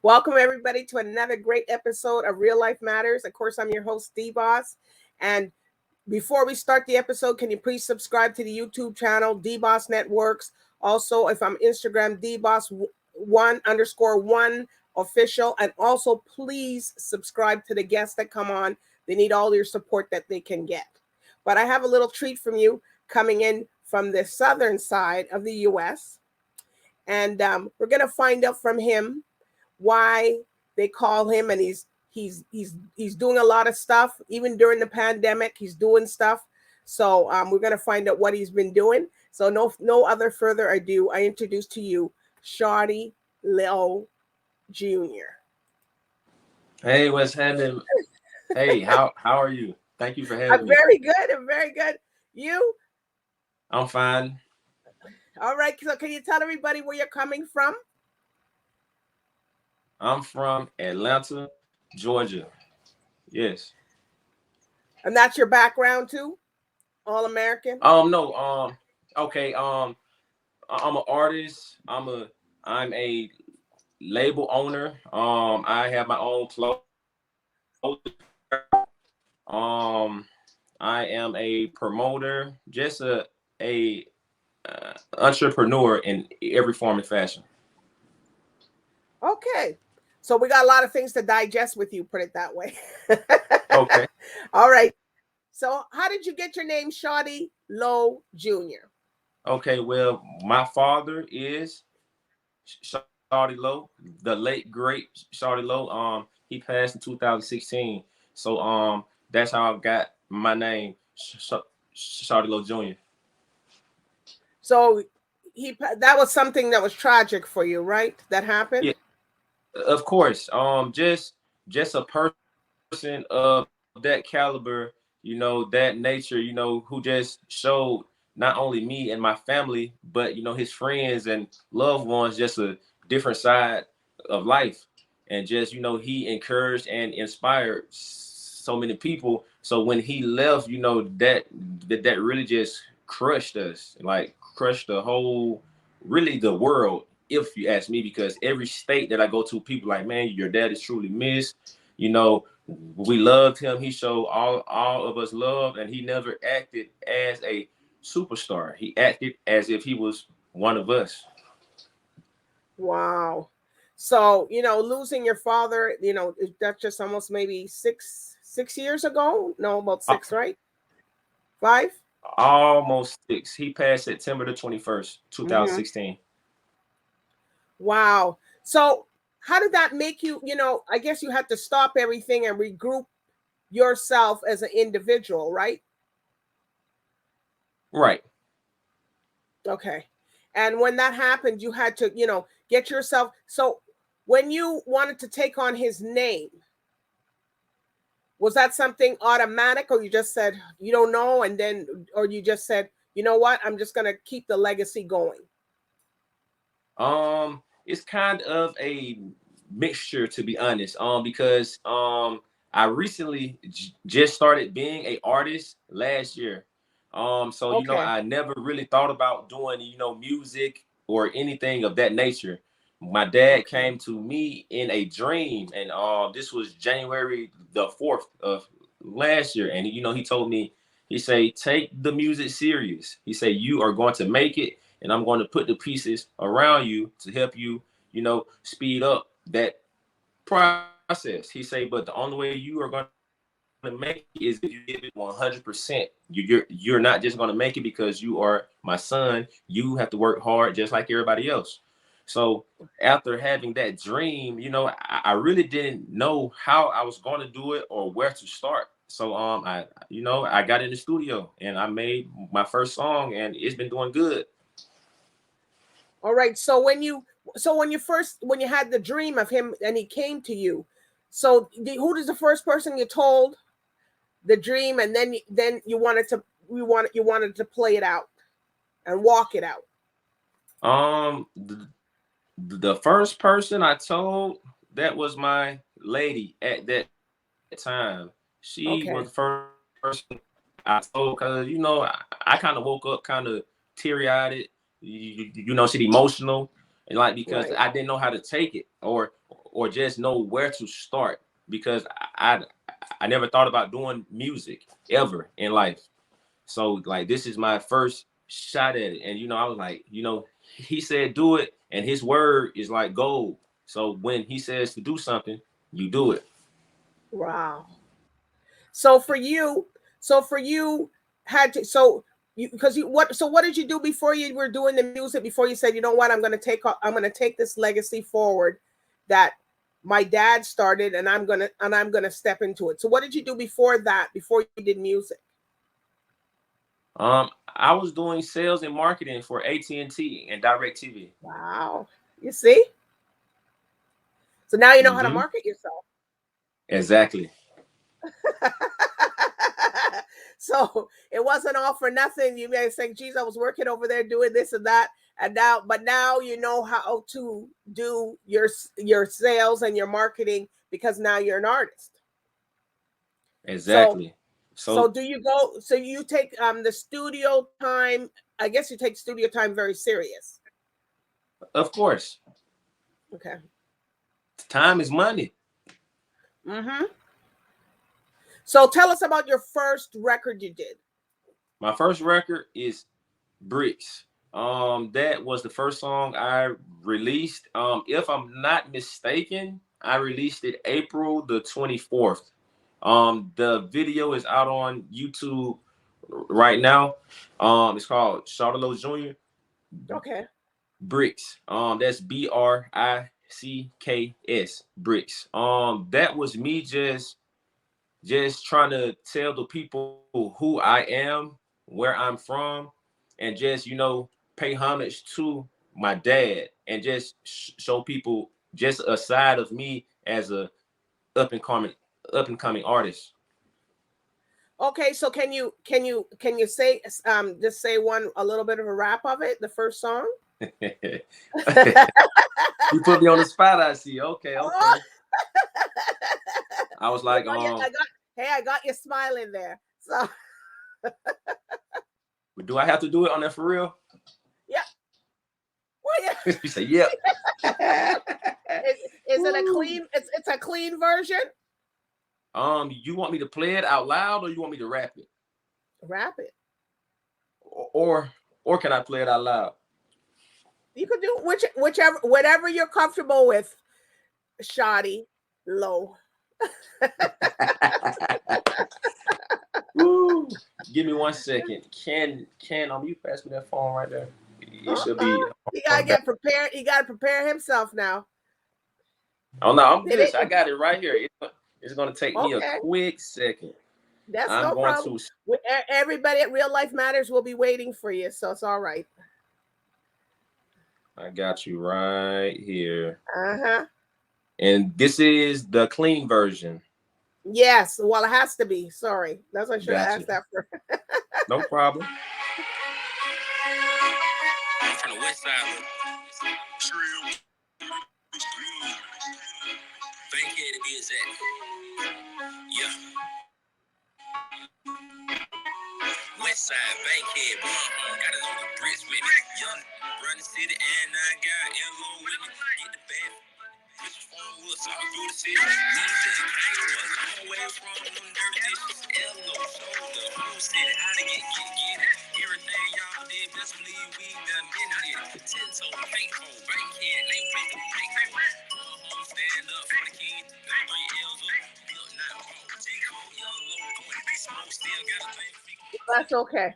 Welcome, everybody, to another great episode of Real Life Matters. Of course, I'm your host, DBoss. And before we start the episode, can you please subscribe to the YouTube channel, DBoss Networks? Also, if I'm Instagram, DBoss1_1 official. And also, please subscribe to the guests that come on. They need all your support that they can get. But I have a little treat from you coming in from the southern side of the U.S. And we're going to find out from him why they call him, and he's doing a lot of stuff. Even during the pandemic, he's doing stuff. So we're going to find out what he's been doing. So no other further ado, I introduce to you SHAWTY Low Jr. Hey, what's happening? Hey, how are you? Thank you for having I'm me. very good. I'm very good. You? I'm fine. All right. So can you tell everybody where you're coming from? I'm from Atlanta, Georgia. Yes. And that's your background too? All American? No, okay, I'm an artist. I'm a label owner. I have my own clothes. I am a promoter, just a entrepreneur in every form and fashion. Okay. So we got a lot of things to digest with you, put it that way. Okay. All right. So how did you get your name SHAWTY Low Jr.? Okay, well, my father is SHAWTY Low, the late great SHAWTY Low. He passed in 2016. So that's how I got my name, SHAWTY Low Jr. So that was something that was tragic for you, right? That happened? Yeah, of course. Just a person of that caliber, that nature, who just showed not only me and my family, but his friends and loved ones just a different side of life. And just, he encouraged and inspired so many people. So when he left, that really just crushed us, like crushed the whole, really the world, if you ask me, because every state that I go to, people like, man, your dad is truly missed. We loved him. He showed all of us love, and he never acted as a superstar. He acted as if he was one of us. Wow. So, losing your father, that's just almost maybe six years ago. No, about six, right? 5? Almost 6. He passed September the 21st, 2016. Wow. So how did that make you, I guess you had to stop everything and regroup yourself as an individual, right? Right. Okay. And when that happened, you had to, get yourself. So when you wanted to take on his name, was that something automatic, or you just said, you don't know, and then, or you just said, you know what, I'm just going to keep the legacy going? It's kind of a mixture, to be honest. Because I recently just started being an artist last year. So Okay. I never really thought about doing music or anything of that nature. My dad came to me in a dream, and this was January the 4th of last year, and he told me, he said, take the music serious. He said, you are going to make it, and I'm going to put the pieces around you to help you, speed up that process. He said, but the only way you are going to make it is if you give it 100%. You're not just going to make it because you are my son. You have to work hard just like everybody else. So after having that dream, I really didn't know how I was going to do it or where to start. So I got in the studio and I made my first song, and it's been doing good. All right. So when you had the dream of him and he came to you, so who is the first person you told the dream, and then you wanted to play it out and walk it out? The first person I told, that was my lady at that time. She was Okay. the first person I told, because I kind of woke up kind of teary-eyed. She's emotional. and like because Right. I didn't know how to take it or just know where to start because I never thought about doing music ever in life. So like this is my first shot at it, and I was like, he said do it, and his word is like gold. So when he says to do something, you do it. Wow. So for you had to you because you what did you do before you were doing the music before you said, you know what, I'm going to take this legacy forward that my dad started and I'm going to step into it. So what did you do before that, before you did music? I was doing sales and marketing for AT&T and DirecTV. Wow. You see? So now you know how to Mm-hmm. market yourself. Exactly. So it wasn't all for nothing. You may say, geez, I was working over there doing this and that. But now you know how to do your sales and your marketing because now you're an artist. So Exactly. so So do you go so you take the studio time, I guess you take studio time very serious. of course, Okay. time is money. Mm-hmm. So tell us about your first record you did. My first record is Bricks. That was the first song I released. If I'm not mistaken, I released it April the 24th. The video is out on YouTube right now. It's called SHAWTY Jr. Okay. Bricks. That's Bricks. Bricks. That was me just trying to tell the people who I am, where I'm from, and just pay homage to my dad, and just show people just a side of me as a up and coming artist. Okay, so can you say just say one a little bit of a rap of it, the first song? You put me on the spot. I see. Okay, Oh, okay. I was you like, know, I got you smiling there. So do I have to do it on that for real? yeah, well, yeah. You say, yep. Is it a clean? It's a clean version. You want me to play it out loud, or you want me to rap it, Rap it. or can I play it out loud? You could do whichever whatever you're comfortable with. Shoddy, low. Woo. Give me 1 second. Can you pass me that phone right there? It should be He gotta on back. get prepared. He gotta prepare himself now. Oh no, I'm Did good. it? I got it right here. It's gonna take me a Okay, quick second. that's I'm no going problem. to. Everybody at Real Life Matters will be waiting for you, so it's all right. I got you right here, Uh-huh. and this is the clean version. Yes, well, it has to be. Sorry. That's what I should have Got you. asked that for. No problem. I'm from the west side. Bankhead to be exact. Yeah. West side, Bankhead, gotta know the bricks with me. Young, run the city, and I got LO with me. Get the band. Push your phone, we'll talk through the city. We just came a long way from them dirty dishes. LO showed the whole city how to get it. Everything y'all did, best believe we done been with it. 10-toe, Bankhead, Bankhead, lane place to Bankhead. Stand up for the king, got 3 L's up. Built not wrong, J-Cole, young low, going to be smoke, still got a thing. That's okay.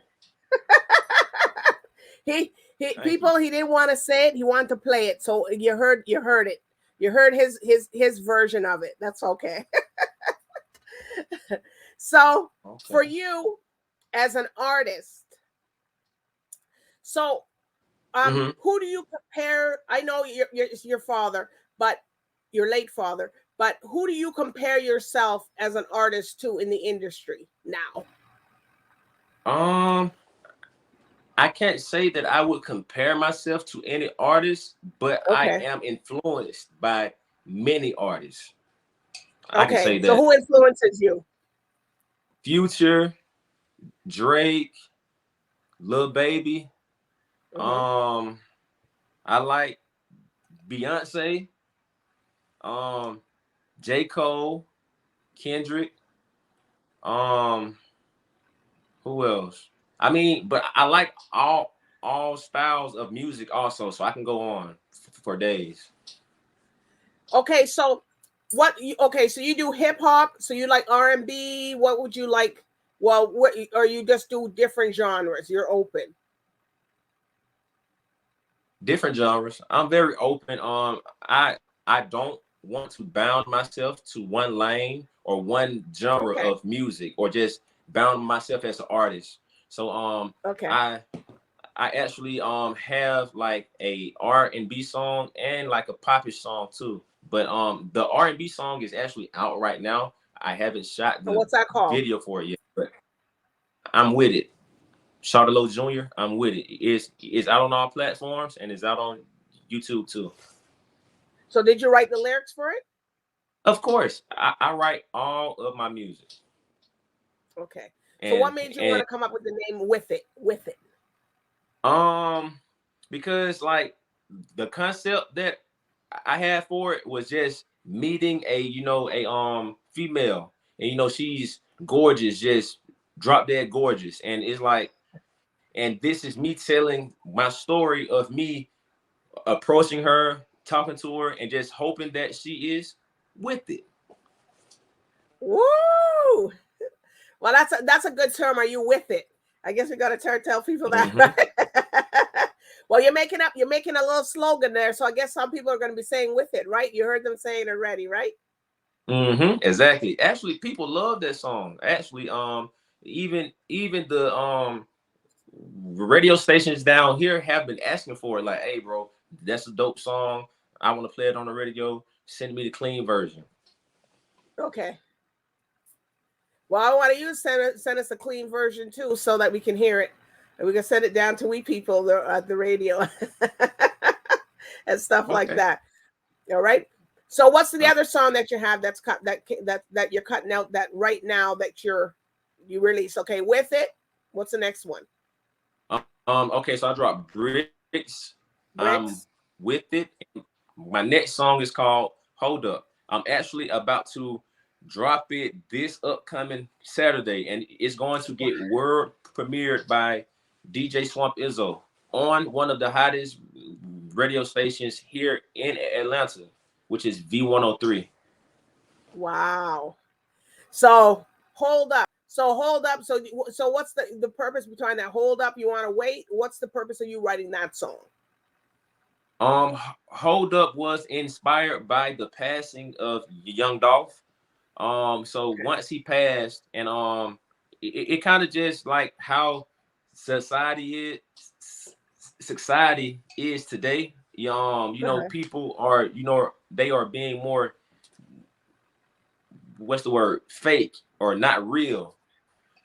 He Thank you. people he didn't want to say it. He wanted to play it. So you heard it. You heard his version of it. That's okay. So for Okay. you as an artist, so Mm-hmm. who do you compare? I know your father, but your late father, but who do you compare yourself as an artist to in the industry now? Um, I can't say that I would compare myself to any artist, but I Okay. am influenced by many artists. I can Okay. say So that. who influences you? Future, Drake, Lil Baby. Hmm. Um, I like Beyonce, J. Cole, Kendrick, who else? I mean, but I like all styles of music also, so I can go on for days. Okay, so so you do hip hop, so you like R&B, what would you like? Well, what, or you just do different genres? You're open. Different genres. I'm very open. I don't want to bound myself to one lane or one genre Okay. of music, or just bound myself as an artist. So Okay. I actually have like a R&B song and like a popish song too. But the R&B song is actually out right now. I haven't shot And the what's that called? video for it yet, but I'm with it. SHAWTY Jr. I'm with it. It's out on all platforms and it's out on YouTube too. So did you write the lyrics for it? Of course, I write all of my music. Okay. So And what made you want to come up with the name With It? With It. because like the concept that I had for it was just meeting a female, and she's gorgeous, just drop dead gorgeous, and it's like, and this is me telling my story of me approaching her, talking to her, and just hoping that she is with it. Woo! Well, that's a good term. Are you with it? I guess we got to tell people that. Mm-hmm. Well, you're making a little slogan there, so I guess some people are going to be saying "with it," right? You heard them saying it already, right? Mm-hmm. Exactly. Actually, people love that song. Actually, even the radio stations down here have been asking for it. Like, hey, bro, that's a dope song. I want to play it on the radio. Send me the clean version. Okay. Well, I want you to send us a clean version too, so that we can hear it, and we can send it down to we people at the radio and stuff like Okay. that. All right. So, what's the other song that you have that's cut that you're cutting out that right now that you release? Okay, With It. What's the next one? Okay, so I dropped Bricks. Bricks. With it. My next song is called Hold Up. I'm actually about to drop it this upcoming Saturday, and it's going to get world premiered by DJ Swamp Izzo on one of the hottest radio stations here in Atlanta, which is V103. Wow. So hold up. So what's the purpose behind that? Hold up. You want to wait? What's the purpose of you writing that song? Hold Up was inspired by the passing of Young Dolph. So once he passed, and it kind of just like how society is today. People are, they are being more, what's the word, fake or not real.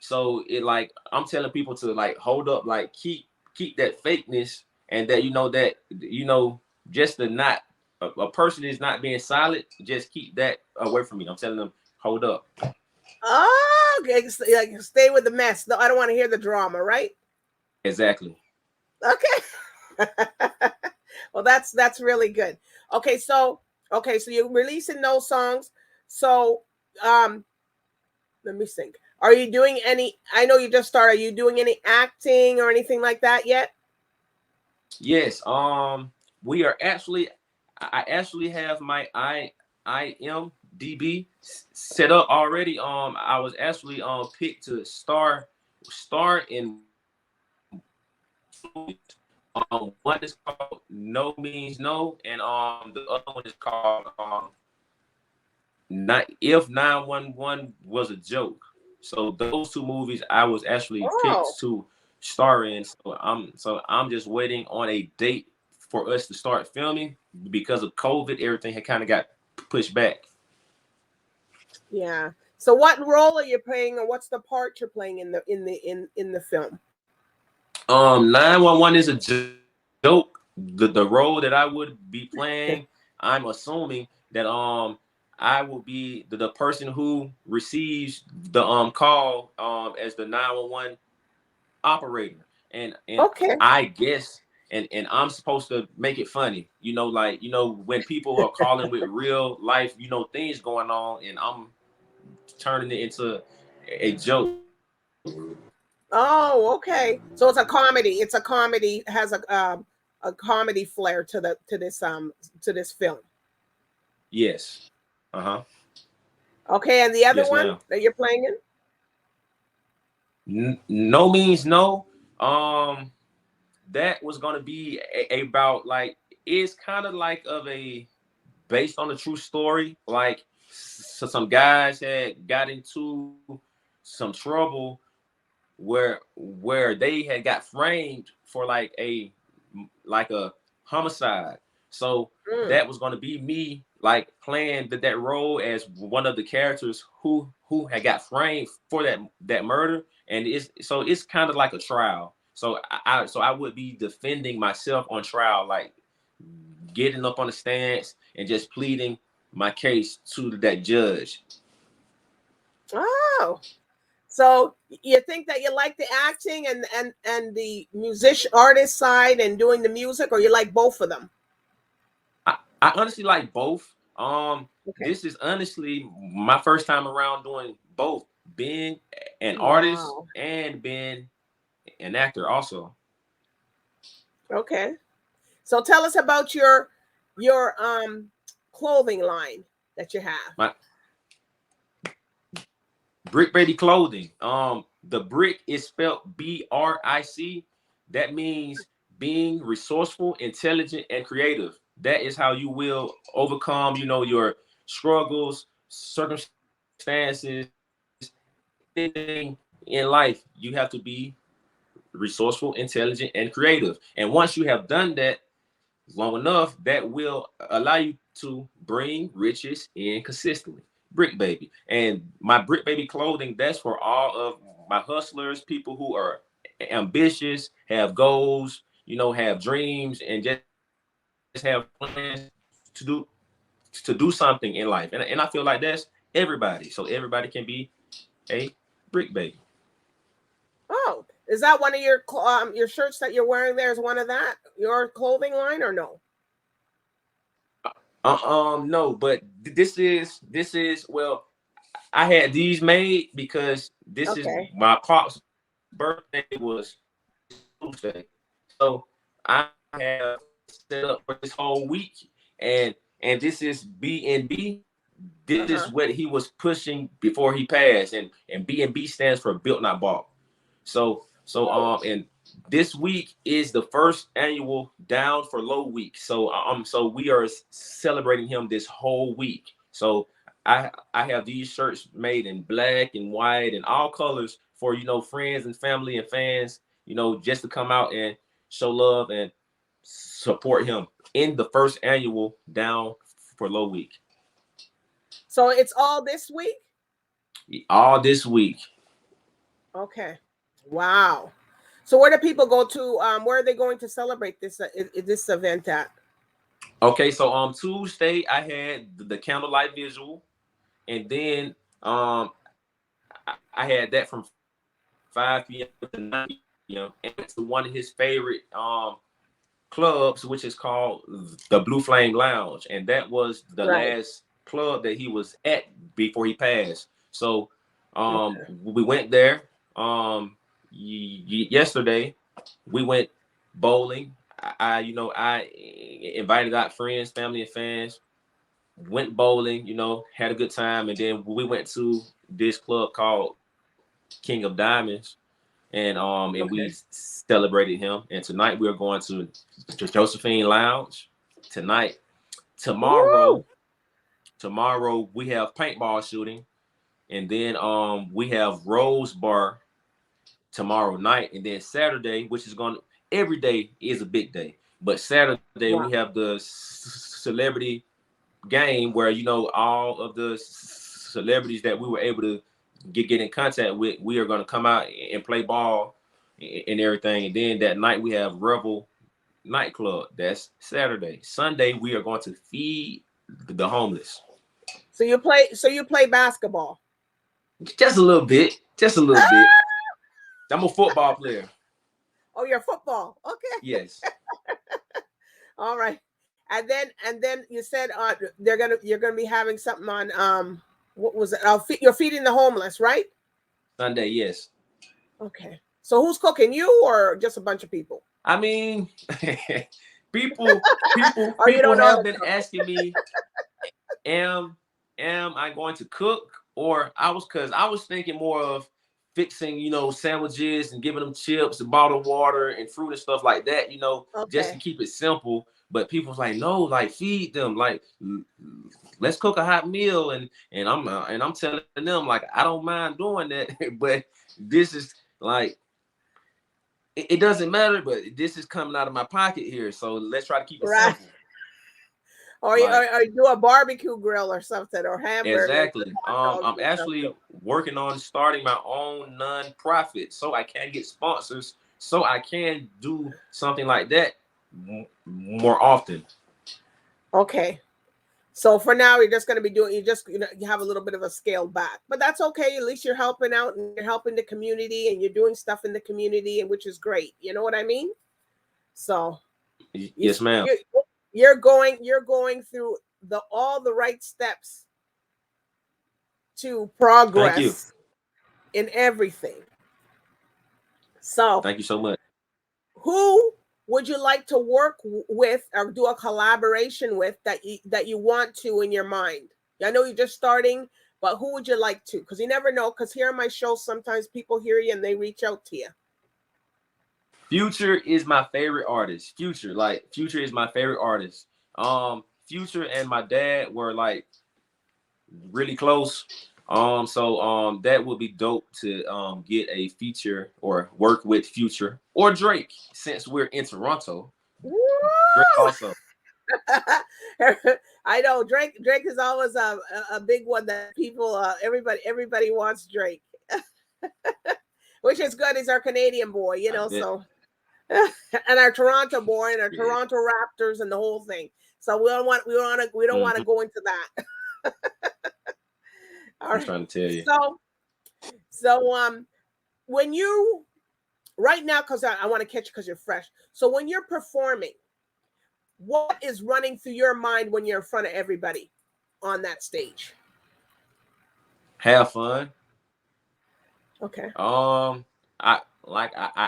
So it, like, I'm telling people to like hold up, like keep that fakeness, and that just the not a person is not being silent. Just keep that away from me. I'm telling them hold up. Oh, okay. Like, stay with the mess. No, I don't want to hear the drama, right? Exactly. Okay. Well, that's really good. Okay, so you're releasing those songs. So let me think. Are you doing any? I know you just started. Are you doing any acting or anything like that yet? Yes. We are actually. I actually have my IMDb set up already. I was actually picked to star in. One is called No Means No, and the other one is called Not If 911 Was a Joke. So those two movies I was actually picked to star in. So I'm just waiting on a date for us to start filming. Because of COVID, everything had kind of got pushed back. Yeah. So what role are you playing, or what's the part you're playing in the film? 911 is a joke. The role that I would be playing, I'm assuming that I will be the person who receives the call as the 911 operator, and Okay. I guess and I'm supposed to make it funny, you know, like, you know, when people are calling with real life, you know, things going on, and I'm turning it into a joke. Oh, okay. So it's a comedy. It's a comedy. Has a comedy flair to this film. Yes. Uh-huh. Okay, and the other Yes, one ma'am. that you're playing in? No means no. That was gonna be about like, it's kind of like of a based on a true story. Like, so some guys had got into some trouble where they had got framed for like a homicide. So Mm. that was going to be me like playing that role as one of the characters who had got framed for that murder. And it's kind of like a trial. So I would be defending myself on trial, like getting up on the stance and just pleading my case to that judge. Oh, so you think that you like the acting and the musician artist side and doing the music, or you like both of them? I honestly like both. Okay. This is honestly my first time around doing both, being an artist Wow. and being an actor also. Okay. So tell us about your clothing line that you have. My Brick Baby clothing. The brick is spelled BRIC. That means being resourceful, intelligent, and creative. That is how you will overcome, you know, your struggles, circumstances, anything in life. You have to be resourceful, intelligent, and creative. And once you have done that long enough, that will allow you to bring riches in consistently. Brick Baby. And my Brick Baby clothing, that's for all of my hustlers, people who are ambitious, have goals, you know, have dreams, and just have plans to do something in life. And I feel like that's everybody. So everybody can be a Brick Baby. Oh, is that one of your shirts that you're wearing there? Is one of that your clothing line or no? No, but this is well, I had these made because this is Okay. my pop's birthday was Tuesday. So I have set up for this whole week, and this is B&B. This is Uh-huh. what he was pushing before he passed, and B&B stands for Built Not Bought. So Oh. and this week is the first annual Down for Low week. So we are celebrating him this whole week. So I have these shirts made in black and white and all colors for, you know, friends and family and fans, you know, just to come out and show love and support him in the first annual Down for Low week. So it's all this week? All this week. Okay. Wow. So where do people go to? Where are they going to celebrate this event at? Okay, so Tuesday I had the candlelight visual, and then I had that from 5 p.m. to 9 p.m. and went to one of his favorite clubs, which is called the Blue Flame Lounge, and that was the Right. last club that he was at before he passed. So Okay. we went there. Yesterday we went bowling. I invited out friends, family, and fans. Went bowling, you know, had a good time, and then we went to this club called King of Diamonds, and we Okay. celebrated him. And tonight we are going to Josephine Lounge. Tonight, Woo! tomorrow, tomorrow we have paintball shooting, and then we have Rose Bar tomorrow night, and then Saturday, which is going to every day is a big day, but Saturday Wow. we have the celebrity game where, you know, all of the celebrities that we were able to get in contact with, we are going to come out and play ball and everything. And then that night we have Revel nightclub. That's Saturday. Sunday we are going to feed the homeless. So you play basketball. Just a little bit. Just a little bit. I'm a football player. Oh, you're football. Okay. Yes. All right. And then you said you're gonna be having something on what was it? You're feeding the homeless, right? Sunday, yes. Okay. So who's cooking, you or just a bunch of people? I mean, people Or you people don't know how have to been cook? asking me, am I going to cook? Or because I was thinking more of fixing, sandwiches and giving them chips and bottled water and fruit and stuff like that, just to Okay. keep it simple. But people's like, no, like feed them, like let's cook a hot meal, and I'm telling them like I don't mind doing that, but this is like it doesn't matter, but this is coming out of my pocket here, so let's try to keep it Right. simple. Or Like you do a barbecue grill or something, or hamburgers and exactly. hot dogs I'm and stuff too. actually working on starting my own non-profit so I can get sponsors, so I can do something like that more often. Okay. So for now, you're just going to be doing, you have a little bit of a scale back, but that's okay. At least you're helping out and you're helping the community and you're doing stuff in the community, and which is great. You know what I mean? So you, Yes, ma'am. you're going through all the right steps to Thank you. progress in everything. So Thank you so much. who would you like to work with or do a collaboration with that you want to in your mind? I know you're just starting, but who would you like to? Because you never know. Because here on my show, sometimes people hear you and they reach out to you. Future is my favorite artist. Future is my favorite artist. Future and my dad were like really close. So that would be dope to get a feature or work with Future or Drake, since we're in Toronto. Drake also. I know Drake is always a big one that people everybody wants Drake. Which is good. He's our Canadian boy, so and our Toronto boy and our Yeah. Toronto Raptors and the whole thing. So we don't want to go into that. All I'm right. trying to tell you. So when you right now, because I want to catch you because you're fresh. So when you're performing, what is running through your mind when you're in front of everybody on that stage? Have fun. Okay. I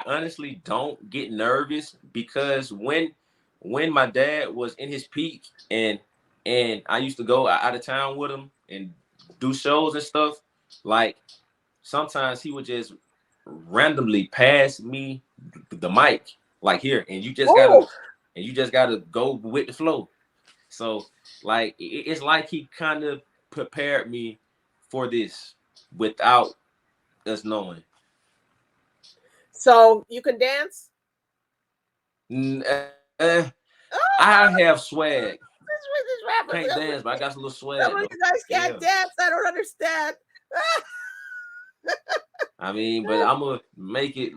honestly don't get nervous, because when my dad was in his peak, and I used to go out of town with him and do shows and stuff, like sometimes he would just randomly pass me the mic, like, here, and Oh, you just gotta go with the flow. So like it's like he kind of prepared me for this without us knowing. so you can dance? Mm, Oh, I have swag. this rapper. Can't dance, but I got a little Some swag of though. you guys can't Yeah. dance. I don't understand. I mean, but I'm gonna make it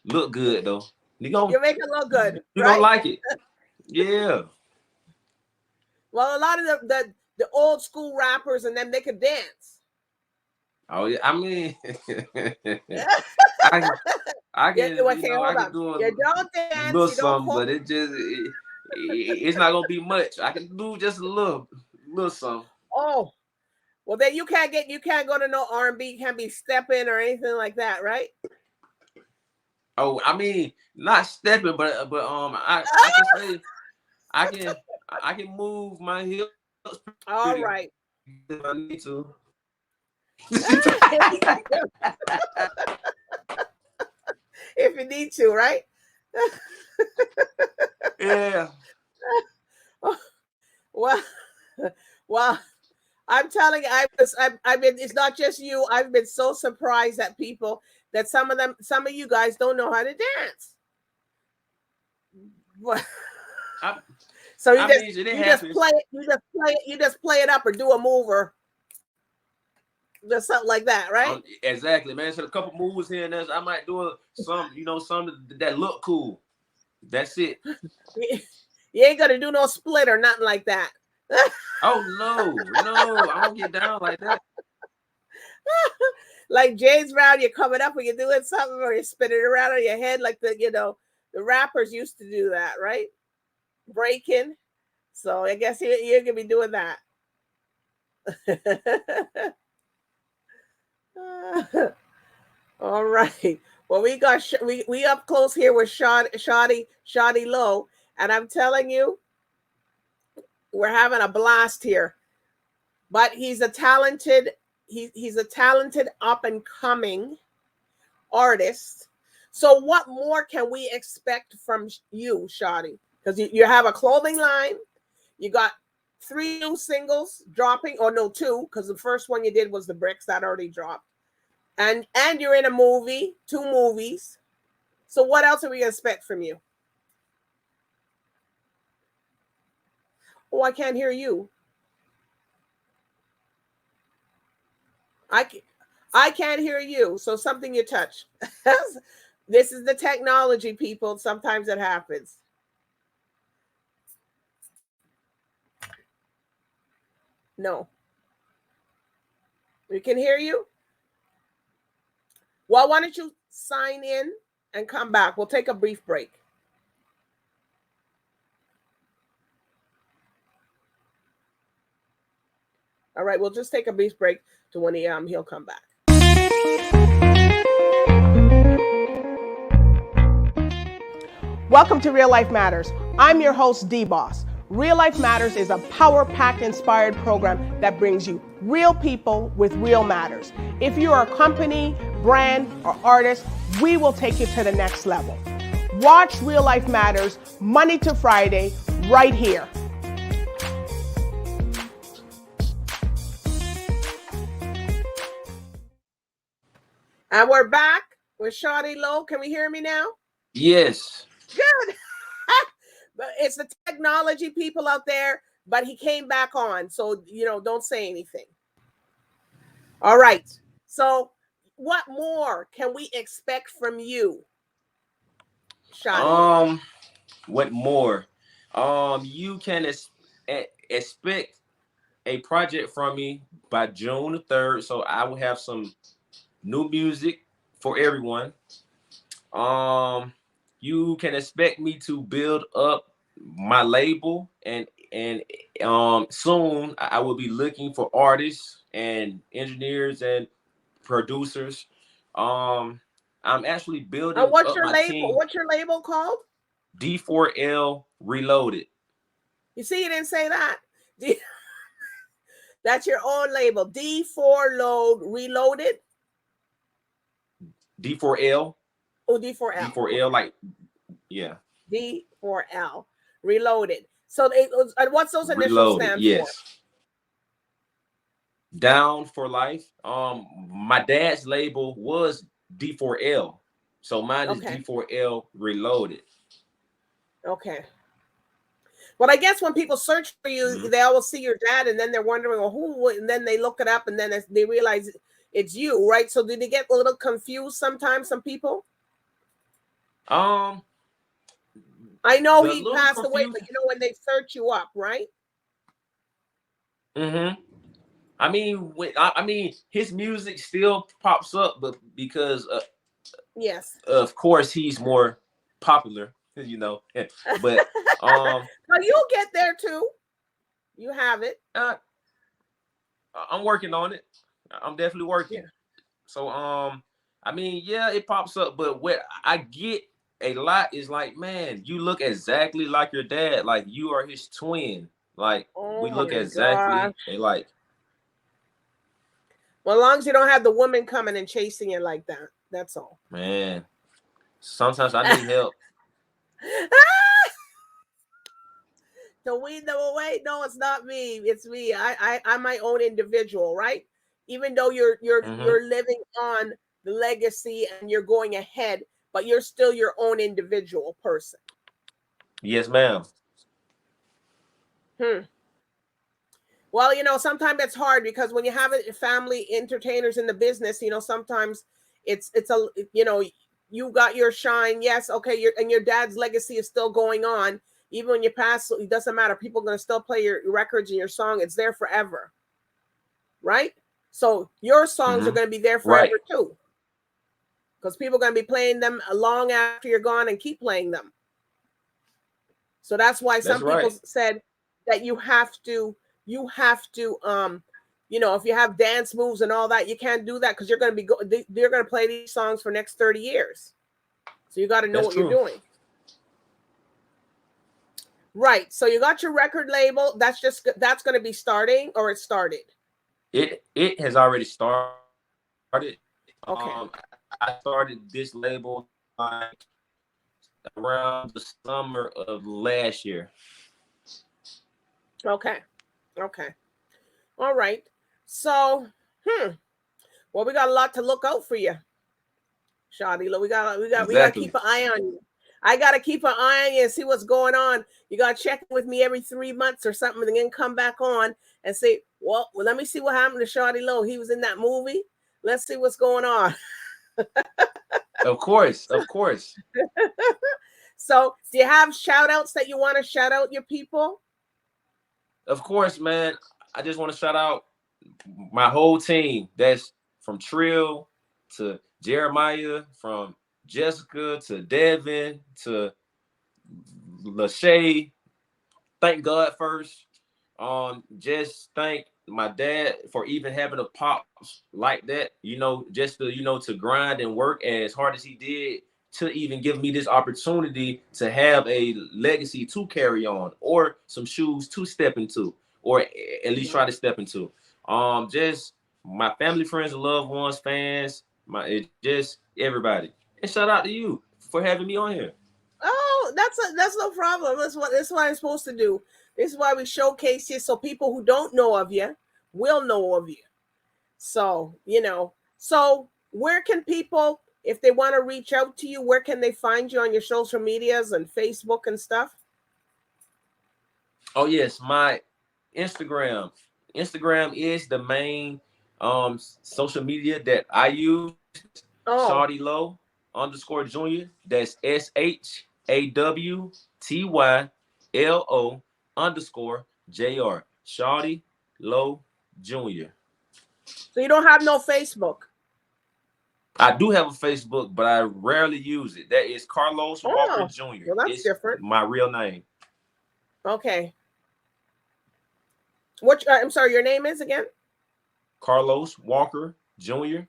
look good though. You make it look good, You gonna right? like it. Yeah. Well, a lot of the old school rappers and them, they could dance. Oh yeah. I mean, I I Yeah, can okay, I hold can on. do a You don't dance. little You don't something, call. but it's not gonna be much. I can do just a little something. Oh, well, then you can't go to no R&B. You can't be stepping or anything like that, right? Oh, I mean, not stepping, but I can say I can move my hips All pretty right. if I need to. If you need to, right? Yeah. Well, well, I'm telling you, I've been. It's not just you. I've been so surprised at people that some of you guys don't know how to dance. So I mean, it happens. you just play it up or do a move or just something like that, right? Exactly, man. So a couple moves here and there. I might do some that look cool. That's it. You ain't gonna do no split or nothing like that. Oh no, I don't get down like that. Like James Brown, you're coming up and you're doing something or you're spinning around on your head like the rappers used to do that, right? breaking. So I guess you're gonna be doing that. All right. Well, we got we up close here with Shawty Low, and I'm telling you, we're having a blast here. But he's a talented up and coming artist. So what more can we expect from you, Shawty? Because you have a clothing line, you got 3 new singles dropping, or no, 2, because the first one you did was the Bricks that already dropped. And you're in a movie, 2 movies. So what else are we gonna expect from you? Oh, I can't hear you. I can't hear you. So something you touch. This is the technology, people. Sometimes it happens. No. We can hear you. Well, why don't you sign in and come back? We'll take a brief break. All right, we'll just take a brief break to when he'll come back. Welcome to Real Life Matters. I'm your host, DBoss. Real Life Matters is a power-packed, inspired program that brings you real people with real matters. If you're a company, brand, or artist, we will take you to the next level. Watch Real Life Matters Monday to Friday right here. And we're back with Shawty Low. Can we hear me now? Yes. Good. But it's the technology people out there, but he came back on. So, don't say anything. All right. So what more can we expect from you, Shawty? What more? You can expect a project from me by June the 3rd. So I will have some new music for everyone. You can expect me to build up my label, and soon I will be looking for artists and engineers and producers. I'm actually building What's up your my label? team. What's your label called? D4L Reloaded. You see, you didn't say that. That's your own label. D4 Load Reloaded. D4L. Oh, D4L. D4L, like, yeah. D4L Reloaded. So, and what's those initials Reloaded, stand yes. for? Down for life. My dad's label was D4L, so mine is D4L Reloaded. Okay. Well, I guess when people search for you, they always see your dad, and then they're wondering, well, who? And then they look it up, and then they realize it's you, right? So, did they get a little confused sometimes? Some people. I know he passed away, but when they search you up, right? Mm-hmm. I mean, his music still pops up, but because yes, of course, he's more popular, But no, you'll get there too. You have it. I'm working on it. I'm definitely working. Yeah. So I mean, yeah, it pops up, but what I get a lot is like, man, you look exactly like your dad. Like, you are his twin. Like, we look exactly alike. Well, as long as you don't have the woman coming and chasing you like that, that's all. Man, sometimes I need help. So we know, wait, no, it's not me. It's me. I'm my own individual, right? Even though you're living on the legacy and you're going ahead, but you're still your own individual person. Yes, ma'am. Well, sometimes it's hard because when you have family entertainers in the business, sometimes it's a, you got your shine. Yes. Okay. Your dad's legacy is still going on. Even when you pass, it doesn't matter. People are going to still play your records and your song. It's there forever. Right. So your songs are going to be there forever too. Because people are going to be playing them long after you're gone and keep playing them. So that's why That's some people right. said that you have to, if you have dance moves and all that, you can't do that because you're going to they're going to play these songs for next 30 years. So you got to know That's what you're true. doing. Right. So you got your record label. That's going to be starting, or it started. It has already started. Okay. I started this label like around the summer of last year. Okay. Okay. All right. So, well, we got a lot to look out for you, Shawty. We got to keep Exactly. an eye on you. I got to keep an eye on you and see what's going on. You got to check with me every 3 months or something, and then come back on and say, well, let me see what happened to Shawty Low. He was in that movie. Let's see what's going on. Of course, of course. So, do you have shout outs that you want to shout out your people? Of course, man. I just want to shout out my whole team. That's from Trill to Jeremiah, from Jessica to Devin to Lachey. Thank God first. Just thank my dad for even having a pops like that. Just to grind and work as hard as he did to even give me this opportunity to have a legacy to carry on, or some shoes to step into, or at least try to step into. Just my family, friends, and loved ones, fans, just everybody. And shout out to you for having me on here. Oh, that's no problem. That's what I'm supposed to do. This is why we showcase you, so people who don't know of you will know of you. So, so where can people, if they want to reach out to you, where can they find you on your social medias and Facebook and stuff? Oh yes, my Instagram. Instagram is the main social media that I use. Oh, Shawty Low _ Junior. That's SHAWTYLO _ Shawty Low Junior. so you don't have no Facebook? I do have a Facebook, but I rarely use it. That is Carlos Walker Oh, Jr. well, that's It's different. my real name. Okay. I'm sorry, your name is again? Carlos Walker Jr.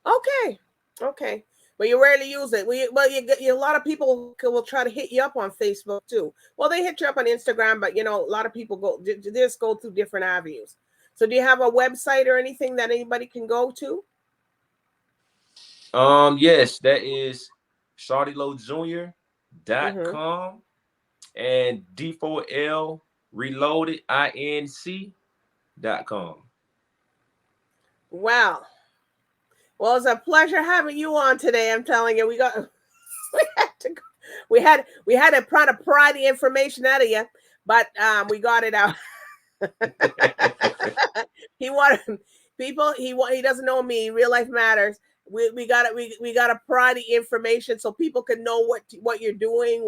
Okay. Okay. But you rarely use it. A lot of people will try to hit you up on Facebook too. Well, they hit you up on Instagram, but a lot of people just go through different avenues. So, do you have a website or anything that anybody can go to? Yes, that is shawtylowjr.com and D4L Reloaded INC.com. Wow. Well, it's a pleasure having you on today. I'm telling you, we had to go, we had to try to pry the information out of you, but we got it out. He wanted people. He doesn't know me. Real life matters. We got it. We got to pry the information so people can know what you're doing,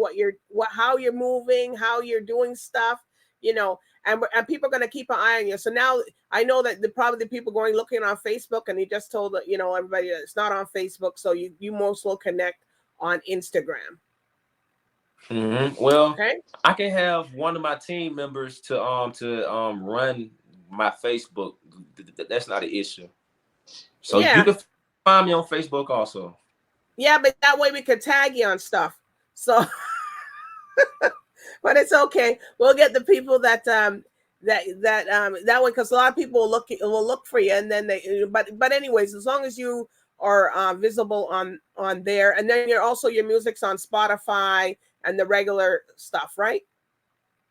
how you're moving, how you're doing stuff. And people are going to keep an eye on you. So now I know that probably the people going looking on Facebook, and he just told everybody that it's not on Facebook. So you most will connect on Instagram. Mm-hmm. Well, Okay. I can have one of my team members to run my Facebook. That's not an issue. So you Yeah. can find me on Facebook also. Yeah, but that way we could tag you on stuff. So, but it's okay. We'll get the people that way, because a lot of people will look for you, and then but anyways, as long as you are visible on there, and then your music's on Spotify and the regular stuff, right?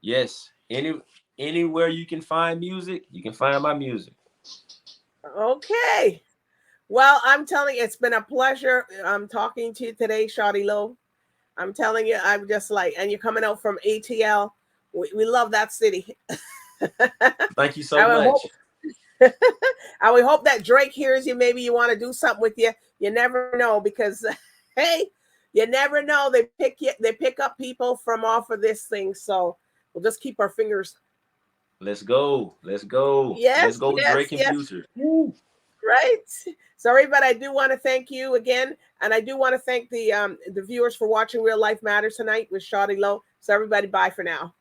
Yes. Anywhere you can find music, you can find my music. Okay. Well, I'm telling you, it's been a pleasure talking to you today, Shawty Low. I'm telling you, I'm just and you're coming out from ATL. We love that city. Thank you so I would hope, much. I would hope that Drake hears you. Maybe you want to do something with you. You never know, because hey, you never know. They pick up people from off of this thing. So we'll just keep our fingers. Let's go. Let's go. Let's Yes, go, yes, Drake and yes. Future. Woo. Right. So everybody, I do want to thank you again. And I do want to thank the viewers for watching Real Life Matters tonight with Shawty Low. So everybody, bye for now.